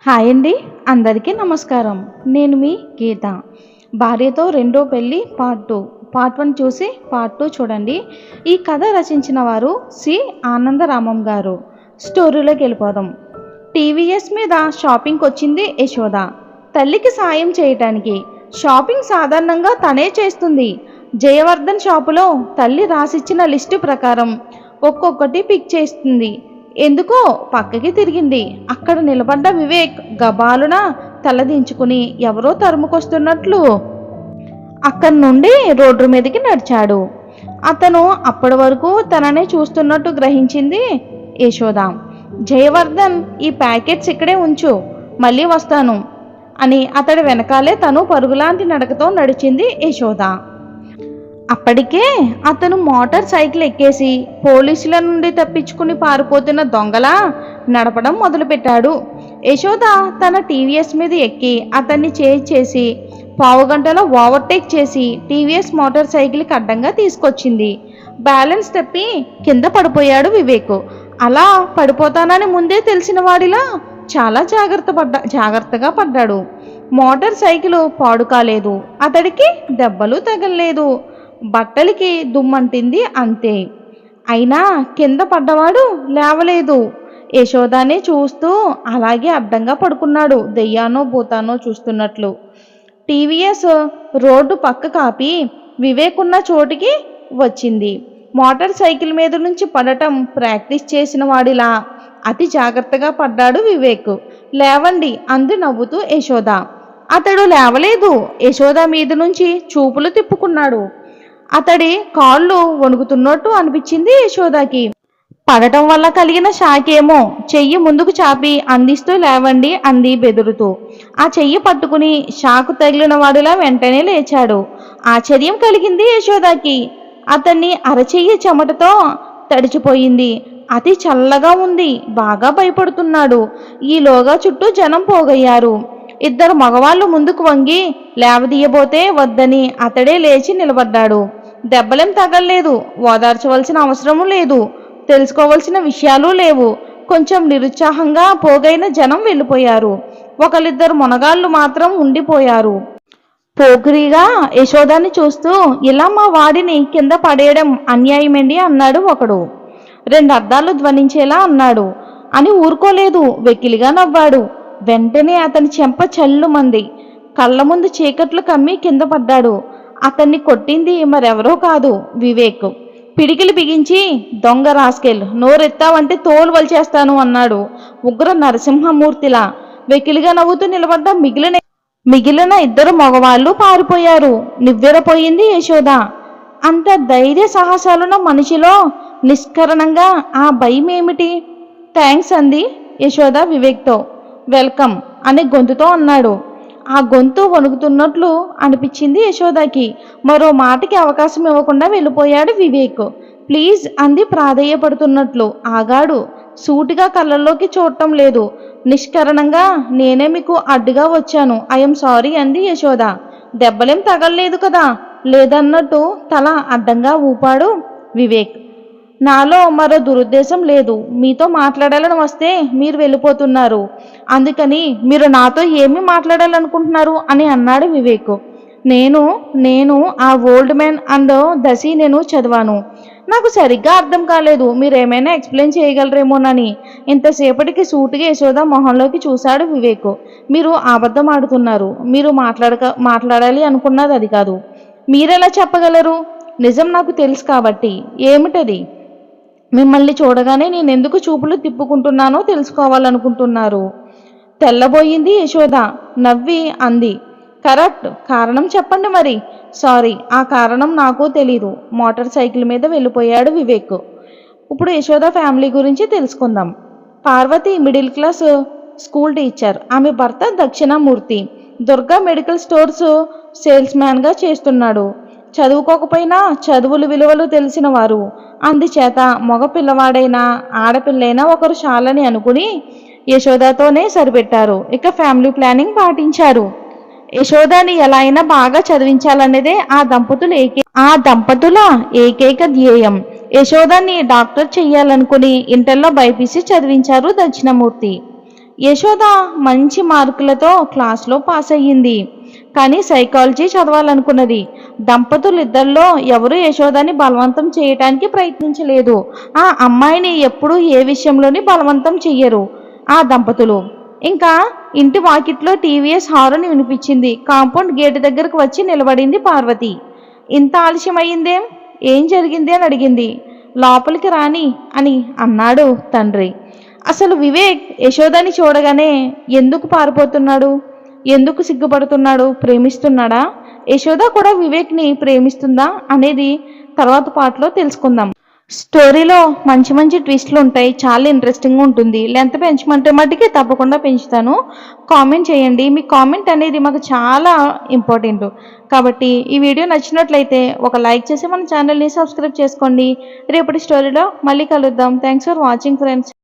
Hi అండి. అందరికీ నమస్కారం. నేను మీ గీత. భార్యతో రెండో పెళ్ళి పార్ట్ 1 చూసి పార్ట్ 2 చూడండి. ఈ కథ రచించిన వారు సి ఆనందరామం గారు. స్టోరీలోకి వెళ్ళిపోదాం. టీవీఎస్ మీద షాపింగ్కి వచ్చింది యశోద. తల్లికి సాయం చేయటానికి. షాపింగ్ సాధారణంగా తనే చేస్తుంది. జయవర్ధన్ షాపులో తల్లి రాసిచ్చిన లిస్టు ప్రకారం ఒక్కొక్కటి పిక్ చేస్తుంది. ఎందుకో పక్కకి తిరిగింది. అక్కడ నిలబడ్డ వివేక్ గబాలున తలదించుకుని ఎవరో తరుముకొస్తున్నట్లు అక్కడి నుండి రోడ్డు మీదకి నడిచాడు. అతను అప్పటి వరకు తననే చూస్తున్నట్టు గ్రహించింది యశోద. జయవర్ధన్, ఈ ప్యాకెట్స్ ఇక్కడే ఉంచు, మళ్ళీ వస్తాను అని అతడి వెనకాలే తను పరుగులాంటి నడకతో నడిచింది యశోద. అప్పటికే అతను మోటార్ సైకిల్ ఎక్కేసి పోలీసుల నుండి తప్పించుకుని పారిపోతున్న దొంగలా నడపడం మొదలుపెట్టాడు. యశోద తన టీవీఎస్ మీద ఎక్కి అతన్ని చేసి పావుగంటలో ఓవర్టేక్ చేసి టీవీఎస్ మోటార్ సైకిల్కి అడ్డంగా తీసుకొచ్చింది. బ్యాలెన్స్ తప్పి కింద పడిపోయాడు వివేక్. అలా పడిపోతానని ముందే తెలిసిన వాడిలా చాలా జాగ్రత్తగా పడ్డాడు. మోటార్ సైకిల్ పాడు కాలేదు, అతడికి దెబ్బలు తగలలేదు, బట్టలకి దుమ్మంటింది అంతే. అయినా కింద పడ్డవాడు లేవలేదు. యశోదానే చూస్తూ అలాగే అడ్డంగా పడుకున్నాడు, దెయ్యానో భూతానో చూస్తున్నట్లు. టీవీఎస్ రోడ్డు పక్క కాపి వివేక్ ఉన్న చోటికి వచ్చింది. మోటార్ సైకిల్ మీద నుంచి పడటం ప్రాక్టీస్ చేసిన వాడిలా అతి జాగ్రత్తగా పడ్డాడు వివేక్. లేవండి అంది నవ్వుతూ యశోద. అతడు లేవలేదు. యశోద మీద నుంచి చూపులు తిప్పుకున్నాడు. అతడి కాళ్ళు వణుకుతున్నట్టు అనిపించింది యశోదకి. పడటం వల్ల కలిగిన షాకేమో. చెయ్యి ముందుకు చాపి అందిస్తూ లేవండి అంది బెదురుతూ. ఆ చెయ్యి పట్టుకుని షాకు తగిలిన వాడిలా వెంటనే లేచాడు. ఆశ్చర్యం కలిగింది యశోదకి. అతన్ని అరచెయ్యి చెమటతో తడిచిపోయింది. అతి చల్లగా ఉంది. బాగా భయపడుతున్నాడు. ఈలోగా చుట్టూ జనం పోగయ్యారు. ఇద్దరు మగవాళ్ళు ముందుకు వంగి లేవదీయబోతే వద్దని అతడే లేచి నిలబడ్డాడు. దెబ్బలేం తగల్లేదు, ఓదార్చవలసిన అవసరము లేదు, తెలుసుకోవలసిన విషయాలు లేవు. కొంచెం నిరుత్సాహంగా పోగైన జనం వెళ్ళిపోయారు. ఒకళ్ళిద్దరు మొనగాళ్ళు మాత్రం ఉండిపోయారు. పోకిరిగా యశోదాన్ని చూస్తూ, ఇలా మా వాడిని కింద పడేయడం అన్యాయమేండి అన్నాడు ఒకడు. 2 అర్థాలు ధ్వనించేలా అన్నాడు అని ఊరుకోలేదు, వెకిలిగా నవ్వాడు. వెంటనే అతని చెంప చల్లుమంది. కళ్ళ ముందు చీకట్లు కమ్మి కింద పడ్డాడు. అతన్ని కొట్టింది మరెవరో కాదు, వివేక్. పిడికిలి బిగించి, దొంగ రాస్కెల్, నోరెత్తావంటే తోలు వలిచేస్తాను అన్నాడు ఉగ్ర నరసింహమూర్తిలా. వెకిలిగా నవ్వుతూ నిలబడ్డ మిగిలిన ఇద్దరు మగవాళ్ళు పారిపోయారు. నివ్వెరపోయింది యశోద. అంత ధైర్య సాహసాలున్న మనిషిలో నిష్కరణంగా ఆ భయం ఏమిటి? థ్యాంక్స్ అంది యశోద వివేక్తో. వెల్కమ్ అని గొంతుతో అన్నాడు. ఆ గొంతు వణుకుతున్నట్లు అనిపించింది యశోదకి. మరో మాటకి అవకాశం ఇవ్వకుండా వెళ్ళిపోయాడు వివేక్. ప్లీజ్ అంది ప్రాధేయపడుతున్నట్లు. ఆగాడు. సూటిగా కళ్ళల్లోకి చూడటం లేదు. నిష్కరణంగా, నేనే మీకు అడ్డుగా వచ్చాను, ఐఎమ్ సారీ అంది యశోద. దెబ్బలేం తగలలేదు కదా? లేదన్నట్టు తల అడ్డంగా ఊపాడు వివేక్. నాలో మరో దురుద్దేశం లేదు. మీతో మాట్లాడాలని వస్తే మీరు వెళ్ళిపోతున్నారు. అందుకని మీరు నాతో ఏమి మాట్లాడాలనుకుంటున్నారు అని అన్నాడు వివేక్. నేను ఆ ఓల్డ్ మ్యాన్ అండ్ దశి నేను చదివాను. నాకు సరిగ్గా అర్థం కాలేదు. మీరేమైనా ఎక్స్ప్లెయిన్ చేయగలరేమోనని. ఇంతసేపటికి సూటిగా యశోద మొహంలోకి చూశాడు వివేక్. మీరు అబద్ధం ఆడుతున్నారు. మీరు మాట్లాడాలి అనుకున్నది అది కాదు. మీరెలా చెప్పగలరు? నిజం నాకు తెలుసు కాబట్టి. ఏమిటది? మిమ్మల్ని చూడగానే నేనెందుకు చూపులు తిప్పుకుంటున్నానో తెలుసుకోవాలనుకుంటున్నారు. తెల్లబోయింది యశోద. నవ్వి అంది, కరెక్ట్. కారణం చెప్పండి మరి. సారీ, ఆ కారణం నాకు తెలీదు. మోటార్ సైకిల్ మీద వెళ్ళిపోయాడు వివేక్. ఇప్పుడు యశోద ఫ్యామిలీ గురించి తెలుసుకుందాం. Parvati middle class school teacher. ఆమె భర్త Dakshinamurthy Durga medical stores sales మ్యాన్గా చేస్తున్నాడు. చదువుకోకపోయినా చదువులు విలువలు తెలిసిన వారు. అందుచేత మగ పిల్లవాడైనా ఆడపిల్లైనా ఒకరు చాలని అనుకుని యశోదతోనే సరిపెట్టారు. ఇక ఫ్యామిలీ ప్లానింగ్ పాటించారు. యశోదాని ఎలా అయినా బాగా చదివించాలనేదే ఆ దంపతుల ఏకైక ధ్యేయం. యశోదాన్ని డాక్టర్ చెయ్యాలనుకుని ఇంటర్లో బైపీసీ చదివించారు దక్షిణమూర్తి. యశోద మంచి మార్కులతో క్లాస్లో పాస్ అయ్యింది. కానీ సైకాలజీ చదవాలనుకున్నది. దంపతులు ఇద్దరిలో ఎవరూ యశోదని బలవంతం చేయటానికి ప్రయత్నించలేదు. ఆ అమ్మాయిని ఎప్పుడూ ఏ విషయంలోని బలవంతం చెయ్యరు ఆ దంపతులు. ఇంకా ఇంటి వాకిట్లో టీవీఎస్ హారన్ వినిపించింది. కాంపౌండ్ గేటు దగ్గరకు వచ్చి నిలబడింది పార్వతి. ఇంత ఆలస్యం అయ్యిందేం, ఏం జరిగింది అని అడిగింది. లోపలికి రాని అని అన్నాడు తండ్రి. అసలు వివేక్ యశోదని చూడగానే ఎందుకు పారిపోతున్నాడు, ఎందుకు సిగ్గుపడుతున్నాడు, ప్రేమిస్తున్నాడా, యశోద కూడా వివేక్ని ప్రేమిస్తుందా అనేది తర్వాత పార్ట్లో తెలుసుకుందాం. స్టోరీలో మంచి మంచి ట్విస్ట్లు ఉంటాయి, చాలా ఇంట్రెస్టింగ్గా ఉంటుంది. లెంత్ పెంచమంటే మట్టుకి తప్పకుండా పెంచుతాను. కామెంట్ చేయండి, మీ కామెంట్ అనేది మాకు చాలా ఇంపార్టెంట్. కాబట్టి ఈ వీడియో నచ్చినట్లయితే ఒక లైక్ చేసి మన ఛానల్ని సబ్స్క్రైబ్ చేసుకోండి. రేపటి స్టోరీలో మళ్ళీ కలుద్దాం. Thanks for watching friends.